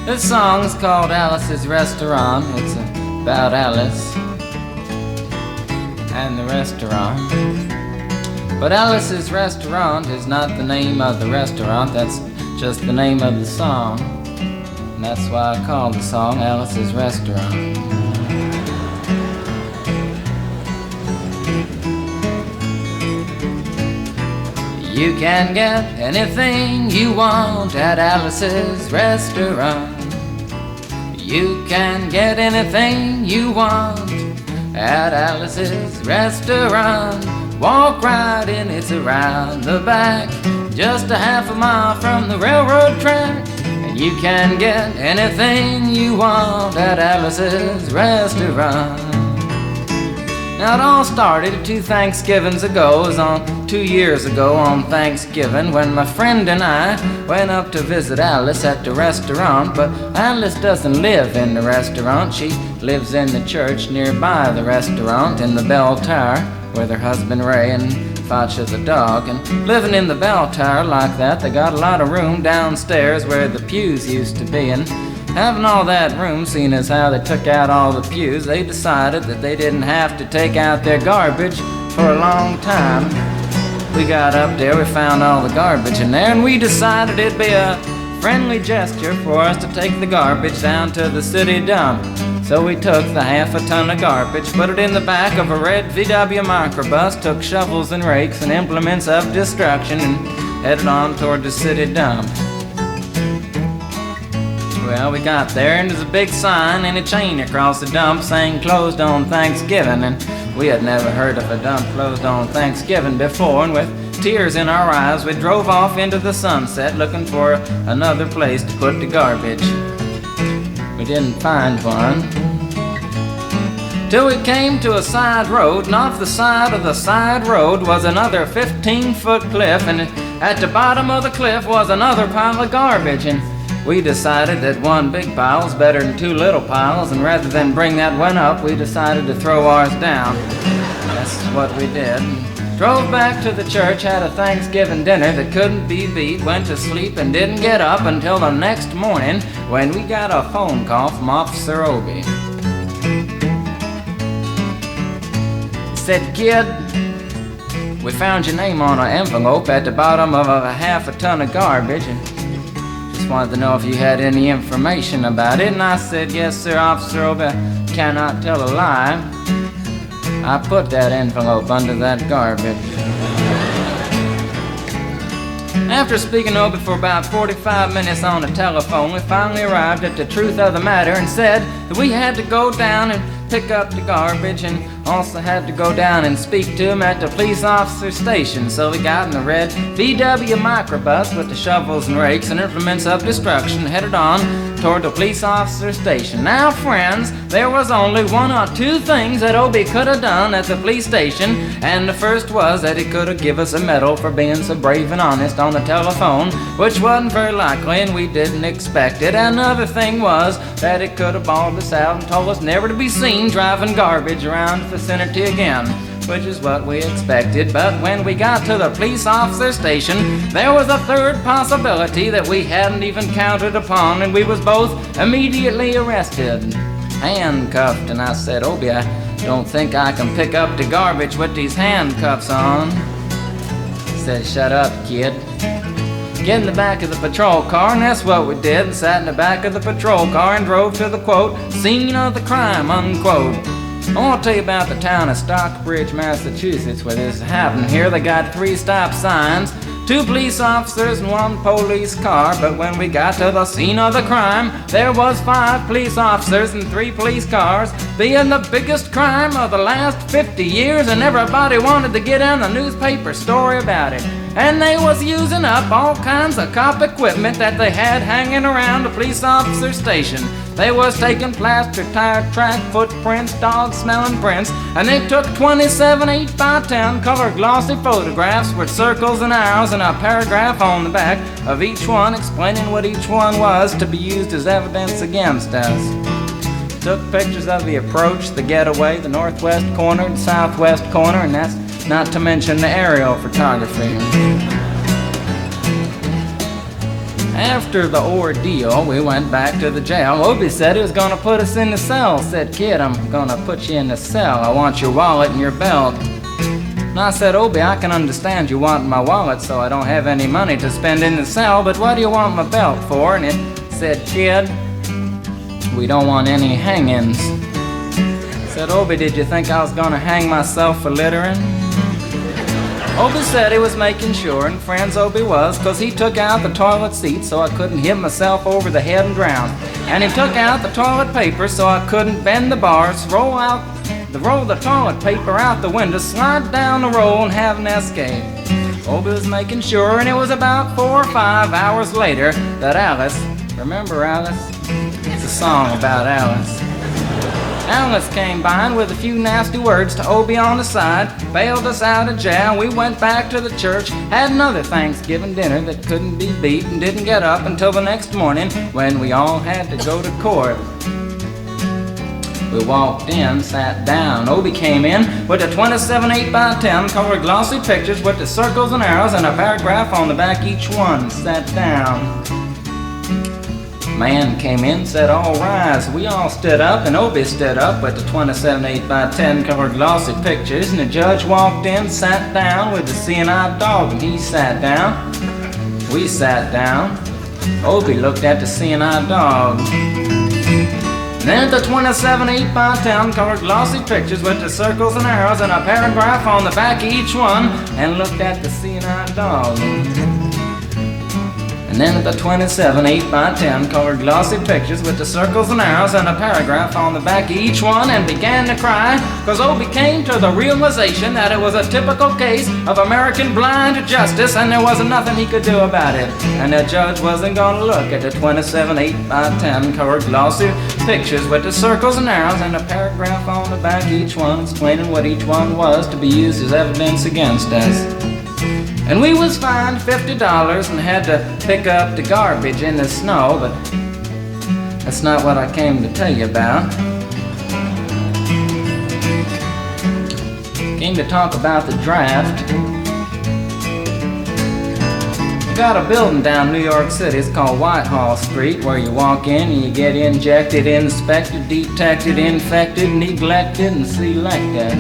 This song's called Alice's Restaurant. It's about Alice and the restaurant. But Alice's Restaurant is not the name of the restaurant, that's just the name of the song. And that's why I call the song Alice's Restaurant. You can get anything you want at Alice's Restaurant. You can get anything you want at Alice's Restaurant. Walk right in, it's around the back, just a half a mile from the railroad track. And you can get anything you want at Alice's Restaurant. Now it all started 2 Thanksgivings ago. It was on 2 years ago on Thanksgiving when my friend and I went up to visit Alice at the restaurant. But Alice doesn't live in the restaurant. She lives in the church nearby the restaurant in the bell tower with her husband Ray and Facha the dog. And living in the bell tower like that, they got a lot of room downstairs where the pews used to be. And having all that room, seeing as how they took out all the pews, they decided that they didn't have to take out their garbage for a long time. We got up there, we found all the garbage in there, and we decided it'd be a friendly gesture for us to take the garbage down to the city dump. So we took the half a ton of garbage, put it in the back of a red VW microbus, took shovels and rakes and implements of destruction, and headed on toward the city dump. Well, we got there, and there's a big sign and a chain across the dump saying closed on Thanksgiving. And we had never heard of a dump closed on Thanksgiving before, and with tears in our eyes, we drove off into the sunset looking for another place to put the garbage. We didn't find one till we came to a side road, and off the side of the side road was another 15-foot cliff, and at the bottom of the cliff was another pile of garbage. And we decided that one big pile is better than 2 little piles, and rather than bring that one up, we decided to throw ours down. That's what we did. Drove back to the church, had a Thanksgiving dinner that couldn't be beat, went to sleep and didn't get up until the next morning when we got a phone call from Officer Obie. He said, "Kid, we found your name on an envelope at the bottom of a half a ton of garbage, and just wanted to know if you had any information about it." And I said, "Yes, sir, Officer Obie, I cannot tell a lie. I put that envelope under that garbage." After speaking to Obie for about 45 minutes on the telephone, we finally arrived at the truth of the matter and said that we had to go down and pick up the garbage, and also had to go down and speak to him at the police officer station. So we got in the red VW microbus with the shovels and rakes and implements of destruction, headed on toward the police officer station. Now, friends, there was only 1 or 2 things that Obie could have done at the police station, and the first was that he could have given us a medal for being so brave and honest on the telephone, which wasn't very likely, and we didn't expect it. Another thing was that he could have bawled us out and told us never to be seen driving garbage around the vicinity again, which is what we expected. But when we got to the police officer station, there was a third possibility that we hadn't even counted upon, and we was both immediately arrested, handcuffed. And I said, "Obie, I don't think I can pick up the garbage with these handcuffs on." He said, "Shut up, kid. Get in the back of the patrol car," and that's what we did, and sat in the back of the patrol car and drove to the, quote, "scene of the crime," unquote. I want to tell you about the town of Stockbridge, Massachusetts, where this happened. Here they got 3 stop signs, 2 police officers and 1 police car. But when we got to the scene of the crime, there was 5 police officers and 3 police cars, being the biggest crime of the last 50 years, and everybody wanted to get in the newspaper story about it. And they was using up all kinds of cop equipment that they had hanging around the police officer station. They was taking plaster tire track footprints, dog-smelling prints, and they took 27 8x10 color glossy photographs with circles and arrows and a paragraph on the back of each one explaining what each one was to be used as evidence against us. Took pictures of the approach, the getaway, the northwest corner, the southwest corner, and that's not to mention the aerial photography. After the ordeal, we went back to the jail. Obie said he was gonna put us in the cell. Said, "Kid, I'm gonna put you in the cell. I want your wallet and your belt." And I said, "Obie, I can understand you want my wallet so I don't have any money to spend in the cell, but what do you want my belt for?" And it said, "Kid, we don't want any hangings." I said, "Obie, did you think I was gonna hang myself for littering?" Obie said he was making sure, and friends Obie was, 'cause he took out the toilet seat so I couldn't hit myself over the head and drown. And he took out the toilet paper so I couldn't bend the bars, roll the toilet paper out the window, slide down the roll and have an escape. Obie was making sure, and it was about 4 or 5 hours later that Alice, remember Alice? It's a song about Alice. Alice came by and with a few nasty words to Obie on the side, bailed us out of jail. We went back to the church, had another Thanksgiving dinner that couldn't be beat, and didn't get up until the next morning when we all had to go to court. We walked in, sat down. Obie came in with a 27 8x10 colored glossy pictures with the circles and arrows and a paragraph on the back each one. Sat down. Man came in, said, "All rise." We all stood up, and Obie stood up with the 27 8x10 colored glossy pictures, and the judge walked in, sat down with the seeing-eye dog, and he sat down. We sat down. Obie looked at the seeing-eye dog. Then the 27 8x10 colored glossy pictures with the circles and arrows and a paragraph on the back of each one, and looked at the seeing-eye dog. And then the 27 8x10 colored glossy pictures with the circles and arrows and a paragraph on the back of each one, and began to cry, 'cause Obie came to the realization that it was a typical case of American blind justice, and there wasn't nothing he could do about it. And the judge wasn't gonna look at the 27 8x10 colored glossy pictures with the circles and arrows and a paragraph on the back of each one, explaining what each one was to be used as evidence against us. And we was fined $50 and had to pick up the garbage in the snow, but that's not what I came to tell you about. Came to talk about the draft. We got a building down New York City, it's called Whitehall Street, where you walk in and you get injected, inspected, detected, infected, neglected, and selected.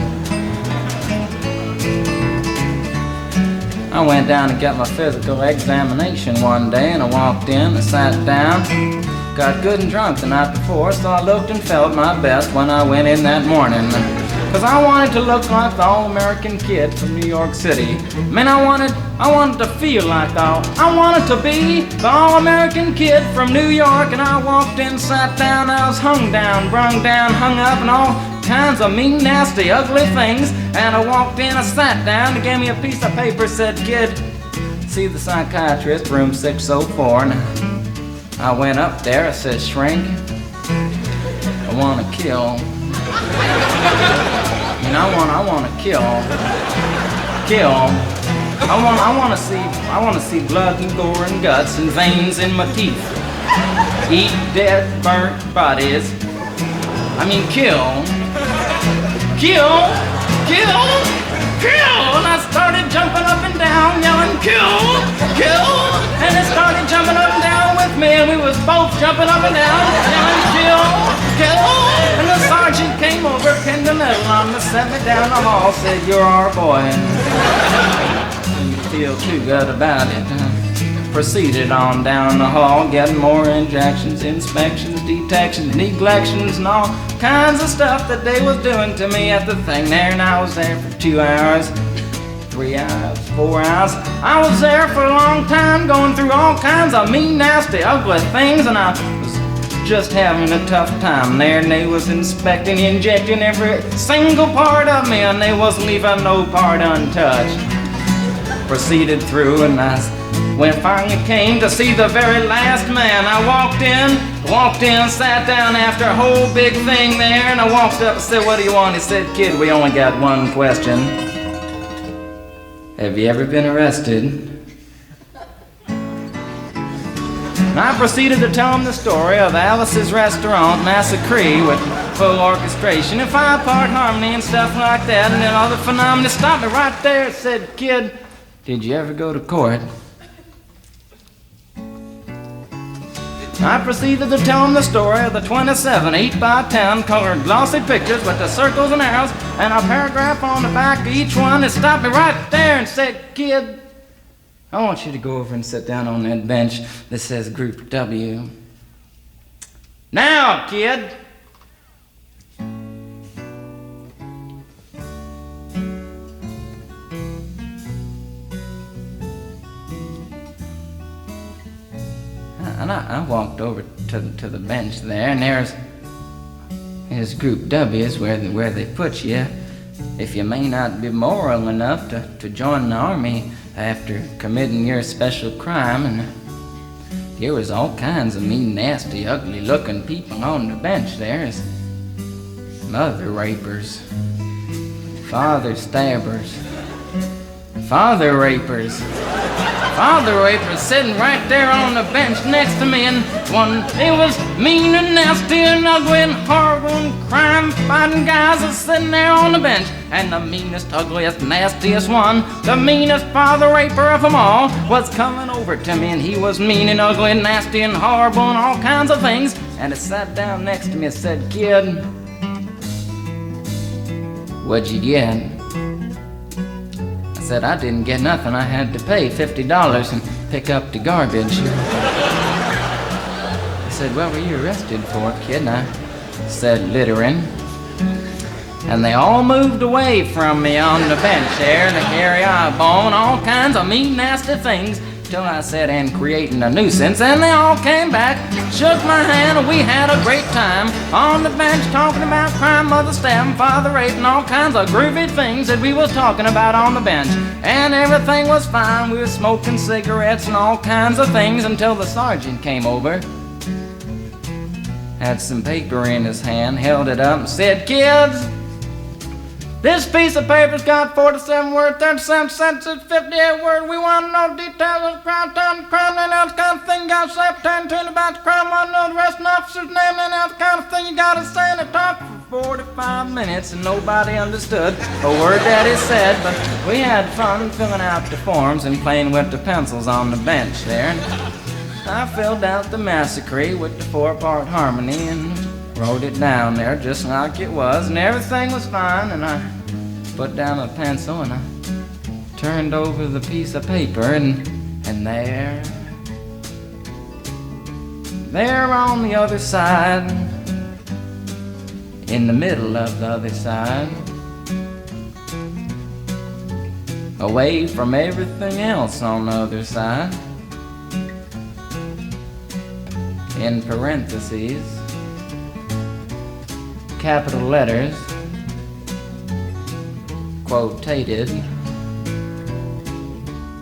I went down to get my physical examination one day, and I walked in, I sat down, got good and drunk the night before, so I looked and felt my best when I went in that morning. 'Cause I wanted to look like the all-American kid from New York City. Man, I wanted to feel like I wanted to be the all-American kid from New York, and I walked in, sat down, I was hung down, brung down, hung up, and all kinds of mean, nasty, ugly things. And I walked in, I sat down, they gave me a piece of paper, said, "Kid, see the psychiatrist, room 604. And I went up there, I said, "Shrink, I want to kill. And I want to kill. I want to see blood and gore and guts and veins in my teeth. Eat dead, burnt bodies. I mean, kill. And I started jumping up and down, yelling, "Kill! And it started jumping up and down with me, and we was both jumping up and down, yelling, "Kill! And the sergeant came over, pinned the medal on me, sent me down the hall, said, "You're our boy." And you feel too good about it. Proceeded on down the hall, getting more injections, inspections, detections, neglections, and all kinds of stuff that they was doing to me at the thing there. And I was there for 2 hours, 3 hours, 4 hours. I was there for a long time, going through all kinds of mean, nasty, ugly things, and I was just having a tough time there. And they was inspecting, injecting every single part of me, and they wasn't leaving no part untouched. Proceeded through, and when it finally came to see the very last man, I walked in, sat down after a whole big thing there, and I walked up and said, "What do you want?" He said, "Kid, we only got one question. Have you ever been arrested?" And I proceeded to tell him the story of Alice's Restaurant Massacre with full orchestration and 5-part harmony and stuff like that, and then all the phenomena. Stopped me right there and said, "Kid, did you ever go to court?" I proceeded to tell him the story of the 27 8x10 colored glossy pictures with the circles and arrows and a paragraph on the back of each one. It stopped me right there and said, "Kid, I want you to go over and sit down on that bench that says Group W. Now, kid." And I walked over to the bench there, and there's Group W is where they put you if you may not be moral enough to join the army after committing your special crime. And there was all kinds of mean, nasty, ugly-looking people on the bench there. As mother rapers, father stabbers, father rapers sitting right there on the bench next to me, and it was mean and nasty and ugly and horrible and crime-fighting guys are sitting there on the bench. And the meanest, ugliest, nastiest one, the meanest father raper of them all, was coming over to me, and he was mean and ugly and nasty and horrible and all kinds of things. And he sat down next to me and said, "Kid, what'd you get?" I said, "I didn't get nothing. I had to pay $50 and pick up the garbage." He said, "What were you arrested for, kid?" And I said, "Littering." And they all moved away from me on the bench there to carry eyeball and all kinds of mean, nasty things, till I said, "And creating a nuisance." And they all came back, shook my hand, and we had a great time on the bench talking about crime, mother stabbing, father rape, and all kinds of groovy things that we was talking about on the bench. And everything was fine. We were smoking cigarettes and all kinds of things until the sergeant came over, had some paper in his hand, held it up, and said, "Kids, this piece of paper's got 47 words, 37 sentences, 58 words. We want to know details of the crime, time, crime, and else kind of thing. You got to say up 10 about the crime, want to know the rest of the officer's name, and else kind of thing. You got to say." And it talked for 45 minutes, and nobody understood a word that he said, but we had fun filling out the forms and playing with the pencils on the bench there. And I filled out the massacre with the 4-part harmony and wrote it down there just like it was, and everything was fine. And I put down a pencil and I turned over the piece of paper, and there on the other side, in the middle of the other side, away from everything else on the other side, in parentheses, capital letters, quotated,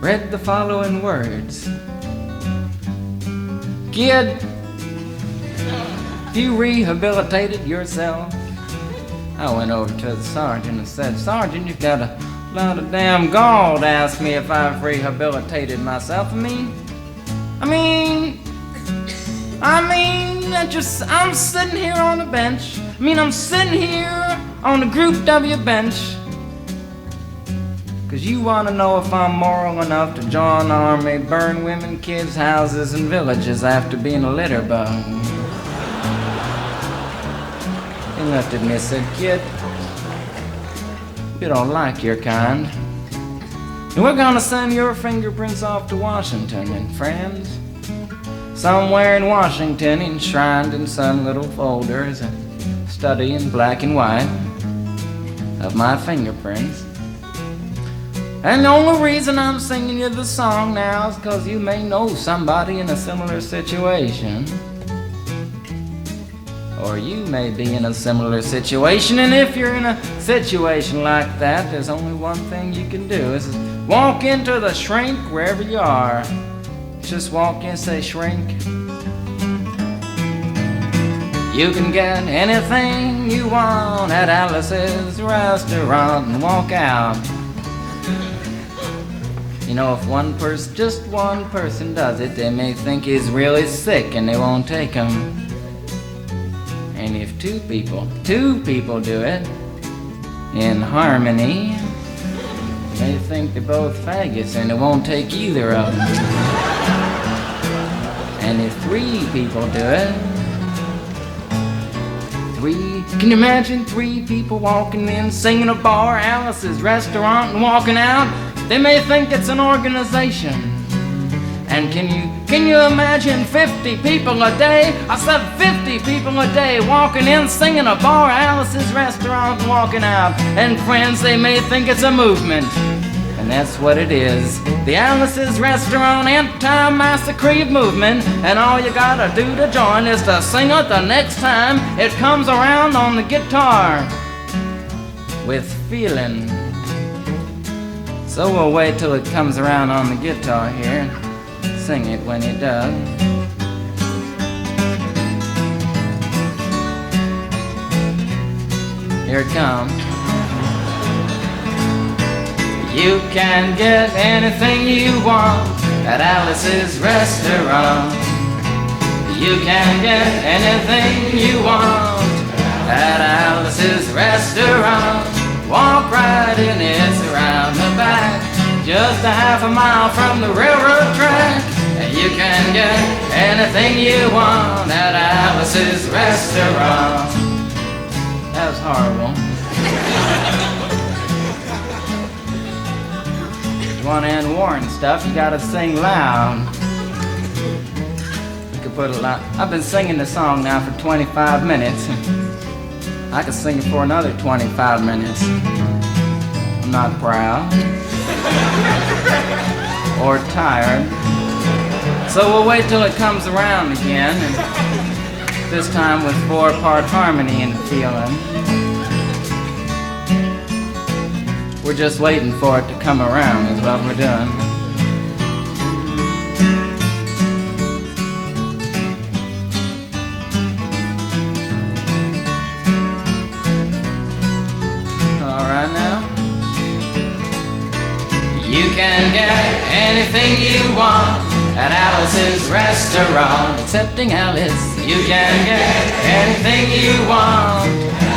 read the following words: "Kid, if you rehabilitated yourself." I went over to the sergeant and said, "Sergeant, you've got a lot of damn gall to ask me if I've rehabilitated myself. I'm sitting here on the bench. I'm sitting here on the Group W bench because you want to know if I'm moral enough to join the army, burn women, kids' houses, and villages after being a litter bug." He looked at me and said, "Kid, you don't like your kind. And we're going to send your fingerprints off to Washington, and friends, somewhere in Washington, enshrined in some little folder, is a study in black and white of my fingerprints. And the only reason I'm singing you the song now is because you may know somebody in a similar situation. Or you may be in a similar situation, and if you're in a situation like that, there's only one thing you can do, is walk into the shrink wherever you are. Just walk in and say, 'Shrink, you can get anything you want at Alice's restaurant,' and walk out. You know, if just one person does it, they may think he's really sick and they won't take him. And if two people do it in harmony, they think they're both faggots and they won't take either of them. And if 3 people do it. 3, can you imagine 3 people walking in, singing a bar, Alice's restaurant, and walking out? They may think it's an organization. And can you imagine 50 people a day? I said 50 people a day walking in, singing a bar, Alice's restaurant, and walking out. And friends, they may think it's a movement. And that's what it is. The Alice's Restaurant Anti-Massacre movement. And all you gotta do to join is to sing it the next time it comes around on the guitar with feeling. So we'll wait till it comes around on the guitar here. Sing it when it does. Here it comes. You can get anything you want at Alice's Restaurant. You can get anything you want at Alice's Restaurant. Walk right in, it's around the back, just a half a mile from the railroad track. And you can get anything you want at Alice's Restaurant. That was horrible. If you want to end war and stuff, you gotta sing loud. You could put a lot. I've been singing the song now for 25 minutes. I could sing it for another 25 minutes. I'm not proud or tired. So we'll wait till it comes around again, and this time with 4-part harmony and feeling. We're just waiting for it to come around is what we're doing. Alright now. You can get anything you want at Alice's Restaurant. Excepting Alice, you can get anything you want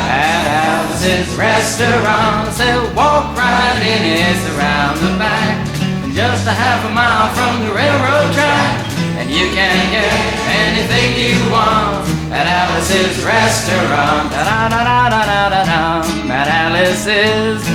at Alice's Restaurant. I said walk right in, it's around the back, just a half a mile from the railroad track. And you can get anything you want at Alice's Restaurant. Da da da da da da da, at Alice's